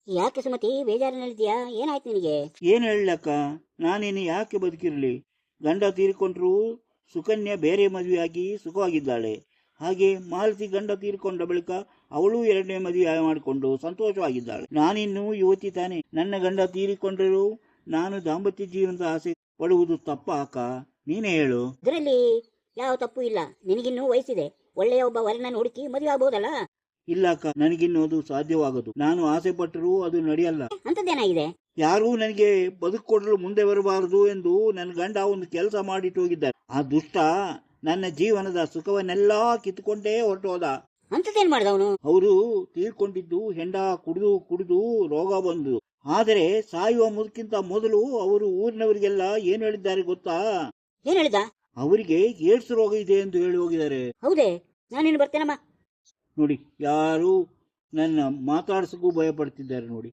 ಯಾಕೆ ಸುಮತಿ ಬೇಜಾರಿನಲ್ಲಿದ್ಯಾ? ಏನಾಯ್ತು ನಿನಗೆ? ಏನು ಹೇಳಕ್ಕ, ನಾನೇನು ಯಾಕೆ ಬದುಕಿರಲಿ? ಗಂಡ ತೀರಿಕೊಂಡ್ರು ಸುಕನ್ಯಾ ಬೇರೆ ಮದುವೆಯಾಗಿ ಸುಖವಾಗಿದ್ದಾಳೆ. ಹಾಗೆ ಮಾಲತಿ ಗಂಡ ತೀರಿಕೊಂಡ ಬಳಿಕ ಅವಳು ಎರಡನೇ ಮದುವೆ ಮಾಡಿಕೊಂಡು ಸಂತೋಷವಾಗಿದ್ದಾಳೆ. ನಾನಿನ್ನು ಯುವತಿ ತಾನೆ. ನನ್ನ ಗಂಡ ತೀರಿಕೊಂಡರೂ ನಾನು ದಾಂಪತ್ಯ ಜೀವನದ ಆಸೆ ಪಡುವುದು ತಪ್ಪ ಅಕ್ಕ? ನೀನೇ ಹೇಳು. ಇದರಲ್ಲಿ ಯಾವ ತಪ್ಪು ಇಲ್ಲ. ನಿನಗಿನ್ನೂ ವಯಸ್ಸಿದೆ. ಒಳ್ಳೆಯ ಒಬ್ಬ ವರನನ್ನು ಹುಡುಕಿ ಮದುವೆ ಆಗ್ಬೋದಲ್ಲ? ಇಲ್ಲ ಅಕ್ಕ, ನನಗಿನ್ನು ಅದು ಸಾಧ್ಯವಾಗದು. ನಾನು ಆಸೆ ಪಟ್ಟರೂ ಅದು ನಡೆಯಲ್ಲ. ಅಂಥದ್ದೇನಾಗಿದೆ? ಯಾರೂ ನನಗೆ ಬದುಕೊಡಲು ಮುಂದೆ ಬರಬಾರದು ಎಂದು ನನ್ನ ಗಂಡ ಒಂದು ಕೆಲಸ ಮಾಡಿಟ್ಟು ಹೋಗಿದ್ದಾರೆ. ಆ ದುಷ್ಟ ನನ್ನ ಜೀವನದ ಸುಖವನ್ನೆಲ್ಲ ಕಿತ್ತುಕೊಂಡೇ ಹೊರಟೋದ. ಅಂಥದ್ದೇನು ಮಾಡ್ದವನು? ಅವರು ತೀರ್ಕೊಂಡಿದ್ದು ಹೆಂಡ ಕುಡಿದು ಕುಡಿದು ರೋಗ ಬಂದು. ಆದರೆ ಸಾಯುವ ಮುದಕ್ಕಿಂತ ಮೊದಲು ಅವರು ಊರಿನವರಿಗೆಲ್ಲ ಏನು ಹೇಳಿದ್ದಾರೆ ಗೊತ್ತಾ? ಏನ್ ಹೇಳಿದ? ಅವರಿಗೆ ಏಡ್ಸ್ ರೋಗ ಇದೆ ಎಂದು ಹೇಳಿ ಹೋಗಿದ್ದಾರೆ. ಹೌದೇ? ನಾನಿನ್ನು ಬರ್ತೇನಮ್ಮ. ನೋಡಿ, ಯಾರು ನನ್ನ ಮಾತಾಡ್ಸಕ್ಕೂ ಭಯ ಪಡ್ತಿದ್ದಾರೆ ನೋಡಿ.